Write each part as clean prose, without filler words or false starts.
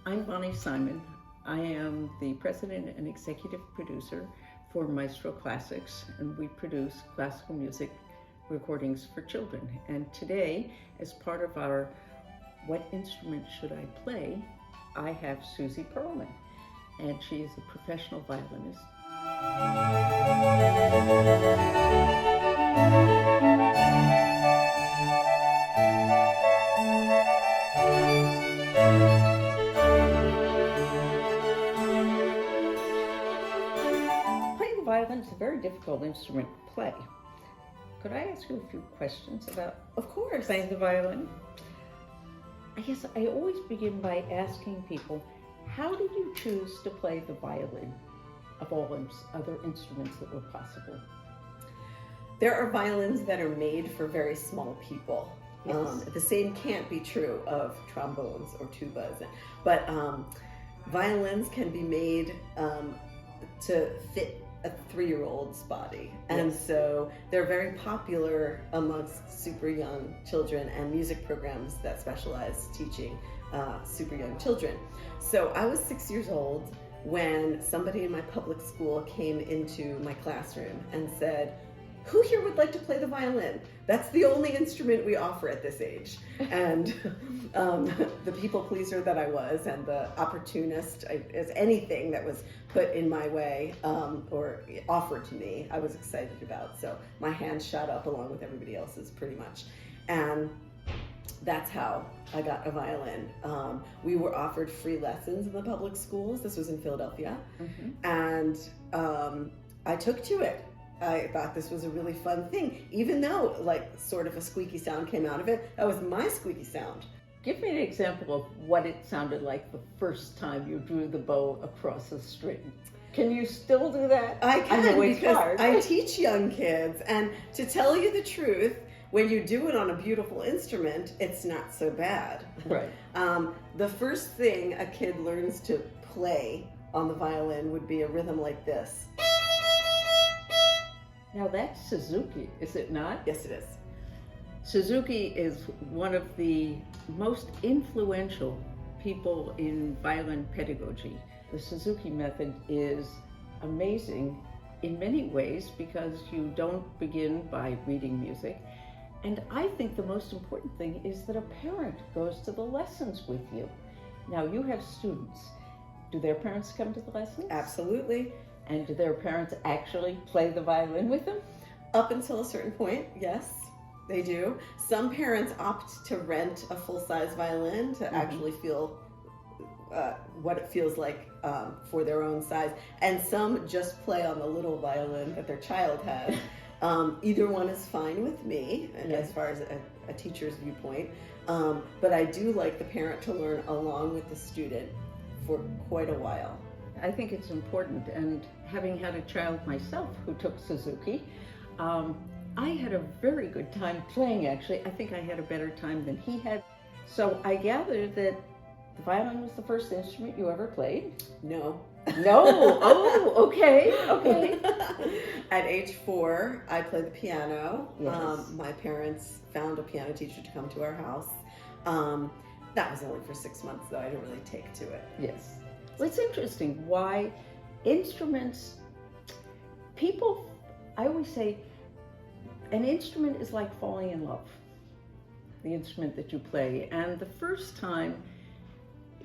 I'm Bonnie Simon. I am the president and executive producer for Maestro Classics, and we produce classical music recordings for children. And today, as part of our What Instrument Should I Play, I have Suzy Perelman, and she is a professional violinist. Playing the violin is a very difficult instrument to play. Could I ask you a few questions about Of course. playing the violin? I guess I always begin by asking people, how did you choose to play the violin of all other instruments that were possible? There are violins that are made for very small people. Yes. The same can't be true of trombones or tubas, but violins can be made to fit a 3-year-old's body. And Yes. so they're very popular amongst super young children and music programs that specialize teaching super young children. So I was 6 years old when somebody in my public school came into my classroom and said, "Who here would like to play the violin? That's the only instrument we offer at this age." And the people pleaser that I was, and the opportunist, as anything that was put in my way or offered to me, I was excited about. So my hand shot up along with everybody else's pretty much. And that's how I got a violin. We were offered free lessons in the public schools. This was in Philadelphia. Mm-hmm. And I took to it. I thought this was a really fun thing, even though like sort of a squeaky sound came out of it. That was my squeaky sound. Give me an example of what it sounded like the first time you drew the bow across a string. Can you still do that? I can, know it's because hard. I teach young kids, and to tell you the truth, when you do it on a beautiful instrument, it's not so bad. Right. The first thing a kid learns to play on the violin would be a rhythm like this. Now that's Suzuki, is it not? Yes, it is. Suzuki is one of the most influential people in violin pedagogy. The Suzuki Method is amazing in many ways because you don't begin by reading music. And I think the most important thing is that a parent goes to the lessons with you. Now you have students. Do their parents come to the lessons? Absolutely. And do their parents actually play the violin with them? Up until a certain point, yes, they do. Some parents opt to rent a full-size violin to actually feel what it feels like for their own size. And some just play on the little violin that their child has. Either one is fine with me, and as far as a teacher's viewpoint. But I do like the parent to learn along with the student for quite a while. I think it's important, and having had a child myself who took Suzuki, I had a very good time playing, actually. I think I had a better time than he had. So I gather that the violin was the first instrument you ever played? No. No? Oh, okay. At age 4, I played the piano. Yes. My parents found a piano teacher to come to our house. That was only for 6 months, though. I didn't really take to it. Yes. Well, it's interesting why instruments, I always say, an instrument is like falling in love, the instrument that you play. And the first time,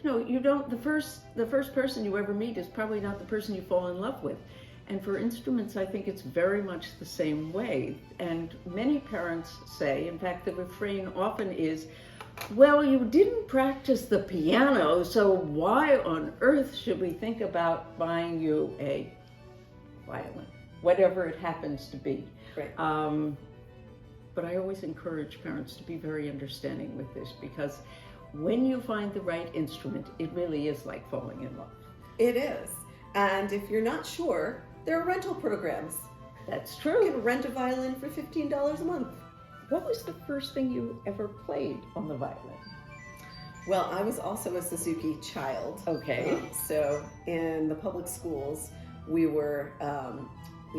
the first person you ever meet is probably not the person you fall in love with. And for instruments, I think it's very much the same way. And many parents say, in fact, the refrain often is, "Well, you didn't practice the piano, so why on earth should we think about buying you a violin?" Whatever it happens to be. Right. But I always encourage parents to be very understanding with this, because when you find the right instrument, it really is like falling in love. It is. And if you're not sure, there are rental programs. That's You true. can rent a violin for $15 a month. What was the first thing you ever played on the violin? Well, I was also a Suzuki child. Okay. So in the public schools, we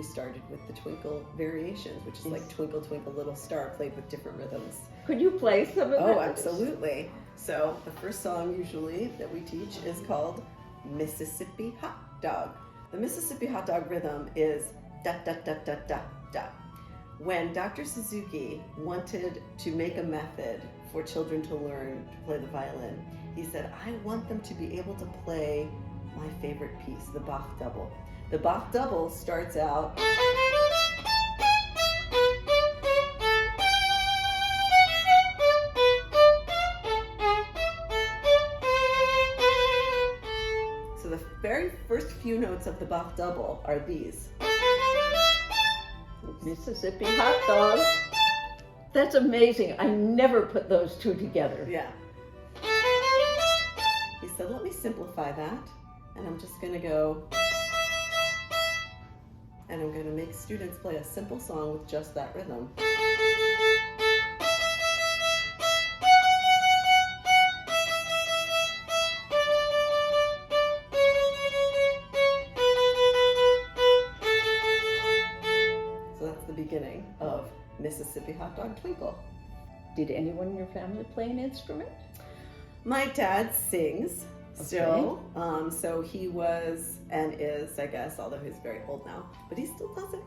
started with the Twinkle variations, which is like Twinkle, Twinkle, Little Star, played with different rhythms. Could you play some of that? Oh, absolutely. So the first song usually that we teach is called Mississippi Hot Dog. The Mississippi Hot Dog rhythm is da da da da da da. When Dr. Suzuki wanted to make a method for children to learn to play the violin, he said, I want them to be able to play my favorite piece, the Bach double. The Bach double starts out so the very first few notes of the Bach double are these. Mississippi Hot Dog. That's amazing. I never put those two together. Yeah. He said, let me simplify that. And I'm just going to go, and I'm going to make students play a simple song with just that rhythm. So that's the beginning of Mississippi Hot Dog Twinkle. Did anyone in your family play an instrument? My dad sings still, so he was and is, I guess, although he's very old now, but he still does it.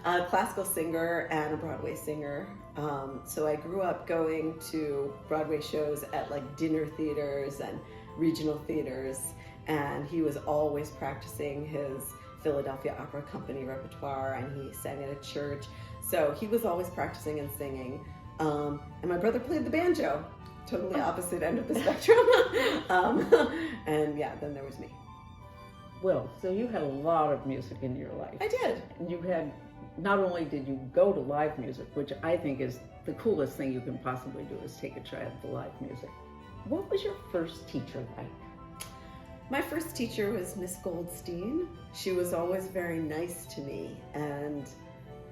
A classical singer and a Broadway singer. So I grew up going to Broadway shows at like dinner theaters and regional theaters, and he was always practicing his Philadelphia Opera Company repertoire, and he sang at a church. So he was always practicing and singing. And my brother played the banjo, totally opposite end of the spectrum. And yeah, then there was me. Well, so you had a lot of music in your life. I did. And you had, not only did you go to live music, which I think is the coolest thing you can possibly do, is take a child to live music. What was your first teacher like? My first teacher was Miss Goldstein. She was always very nice to me and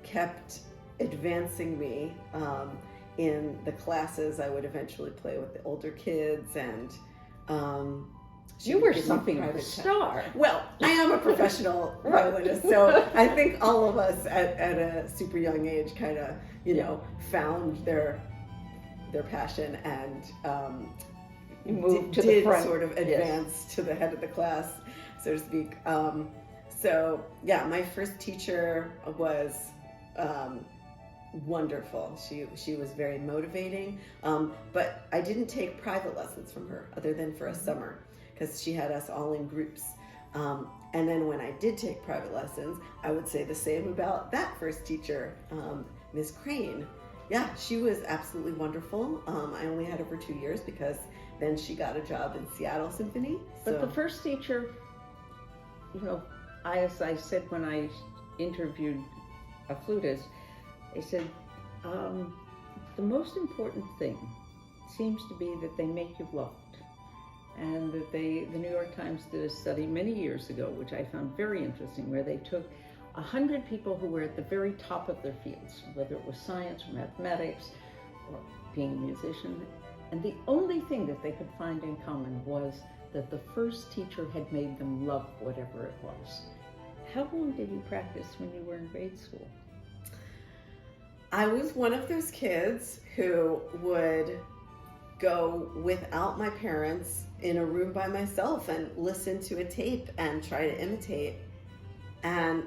kept advancing me in the classes. I would eventually play with the older kids, and you were something of a star. Well, I am a professional violinist, so I think all of us at a super young age kind of, found their passion and moved to the front. Sort of advance to the head of the class, so to speak. So yeah, my first teacher was wonderful. She was very motivating, but I didn't take private lessons from her other than for a summer, because she had us all in groups. And then when I did take private lessons, I would say the same about that first teacher, Ms. Crane. Yeah, she was absolutely wonderful. I only had her for 2 years because then she got a job in Seattle Symphony. But the first teacher, as I said when I interviewed a flutist, I said, the most important thing seems to be that they make you loved. And that the New York Times did a study many years ago, which I found very interesting, where they took 100 people who were at the very top of their fields, whether it was science or mathematics or being a musician, and the only thing that they could find in common was that the first teacher had made them love whatever it was. How long did you practice when you were in grade school? I was one of those kids who would go without my parents in a room by myself and listen to a tape and try to imitate. And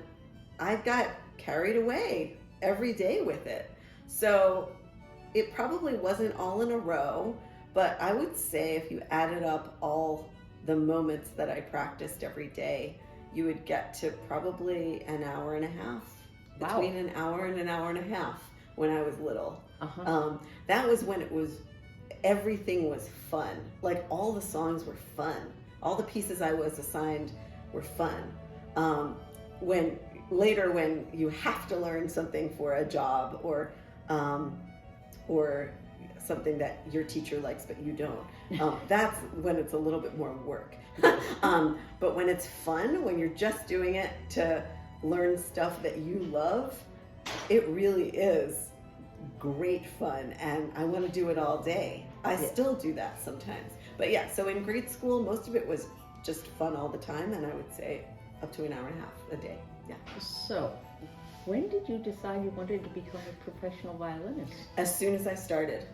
I got carried away every day with it. So it probably wasn't all in a row, but I would say if you added up all the moments that I practiced every day, you would get to probably an hour and a half. Wow. Between an hour and a half when I was little. That was when everything was fun. Like all the songs were fun. All the pieces I was assigned were fun. When you have to learn something for a job or something that your teacher likes but you don't, that's when it's a little bit more work. But when it's fun, when you're just doing it to learn stuff that you love, it really is great fun, and I want to do it all day. I still do that sometimes. But yeah, so in grade school, most of it was just fun all the time, and I would say up to an hour and a half a day. Yeah. So, when did you decide you wanted to become a professional violinist? As soon as I started.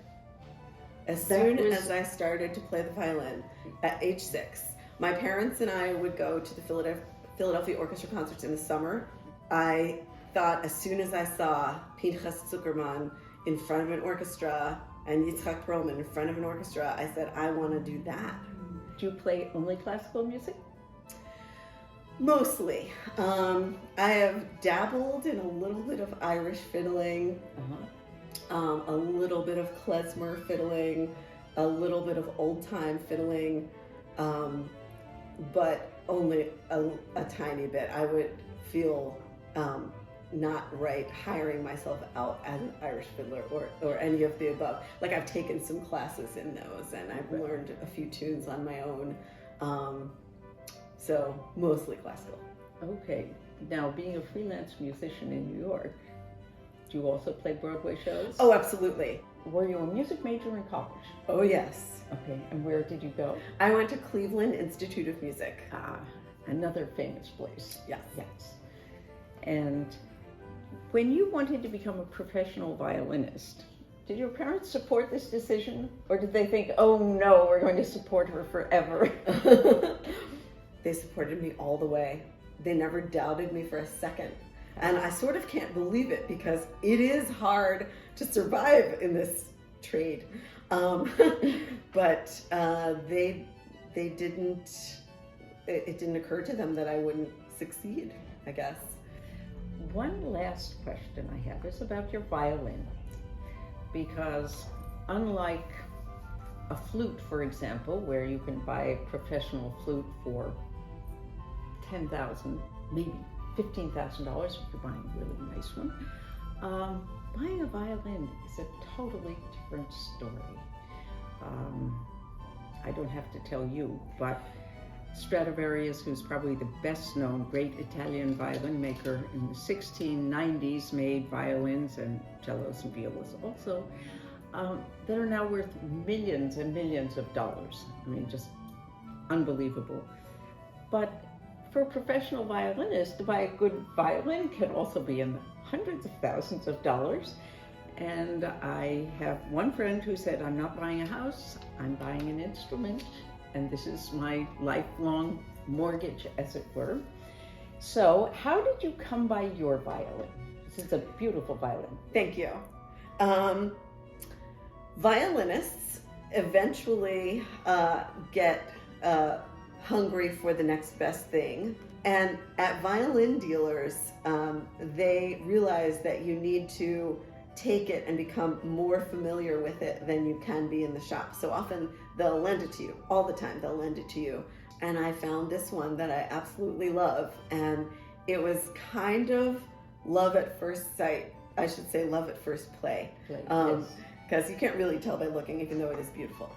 As That soon was- as I started to play the violin at age 6, my parents and I would go to the Philadelphia Orchestra concerts in the summer. I thought as soon as I saw Pinchas Zuckerman in front of an orchestra and Suzy Perelman in front of an orchestra, I said, I want to do that. Do you play only classical music? Mostly. I have dabbled in a little bit of Irish fiddling, a little bit of klezmer fiddling, a little bit of old-time fiddling, but only a tiny bit. I would feel not right hiring myself out as an Irish fiddler or any of the above. Like, I've taken some classes in those, and I've learned a few tunes on my own. So mostly classical. Okay. Now, being a freelance musician in New York, do you also play Broadway shows? Oh, absolutely. Were you a music major in college? Oh, yes. Okay. And where did you go? I went to Cleveland Institute of Music. Ah, another famous place. Yes. Yes. And when you wanted to become a professional violinist, did your parents support this decision? Or did they think, oh no, we're going to support her forever? They supported me all the way. They never doubted me for a second. And I sort of can't believe it because it is hard to survive in this trade. But they didn't, it didn't occur to them that I wouldn't succeed, I guess. One last question I have is about your violin. Because unlike a flute, for example, where you can buy a professional flute for $10,000, maybe $15,000 if you're buying a really nice one, buying a violin is a totally different story. I don't have to tell you, but Stradivarius, who's probably the best known great Italian violin maker in the 1690s, made violins and cellos and violas also, that are now worth millions and millions of dollars. I mean, just unbelievable. But for a professional violinist, to buy a good violin can also be in the hundreds of thousands of dollars. And I have one friend who said, I'm not buying a house, I'm buying an instrument. And this is my lifelong mortgage, as it were. So how did you come by your violin? This is a beautiful violin. Thank you. Violinists eventually get hungry for the next best thing. And at violin dealers, they realize that you need to take it and become more familiar with it than you can be in the shop. So often they'll lend it to you, all the time they'll lend it to you. And I found this one that I absolutely love. And it was kind of love at first sight. I should say love at first play. Because you can't really tell by looking, even though it is beautiful.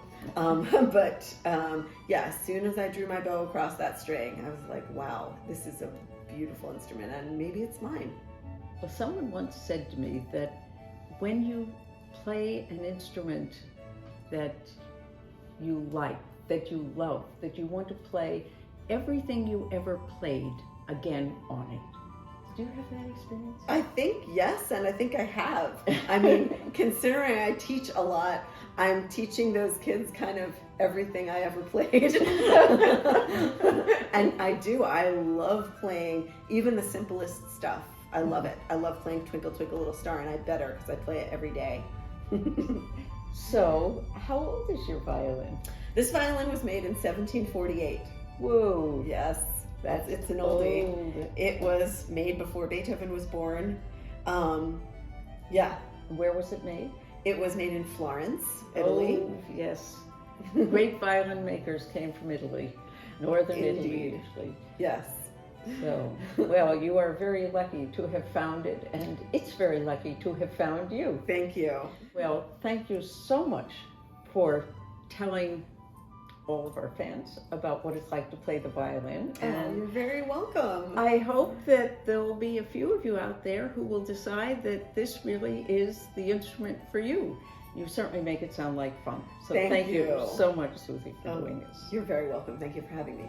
Yeah, as soon as I drew my bow across that string, I was like, wow, this is a beautiful instrument and maybe it's mine. Well, someone once said to me that when you play an instrument that you like, that you love, that you want to play everything you ever played again on it. Do you have that experience? I think yes, and I think I have. I mean, considering I teach a lot, I'm teaching those kids kind of everything I ever played. And I do. I love playing even the simplest stuff. I love it. I love playing Twinkle, Twinkle, Little Star, and I better because I play it every day. So, how old is your violin? This violin was made in 1748. Whoa. Yes, it's an oldie. Old. It was made before Beethoven was born. Yeah. Where was it made? It was made in Florence, Italy. Oh, yes. Great violin makers came from Italy, northern Italy usually. Yes. So, well, you are very lucky to have found it, and it's very lucky to have found you. Thank you. Well, thank you so much for telling all of our fans about what it's like to play the violin. And you're very welcome. I hope that there will be a few of you out there who will decide that this really is the instrument for you. You certainly make it sound like fun. So thank you so much, Suzy, for doing this. You're very welcome. Thank you for having me.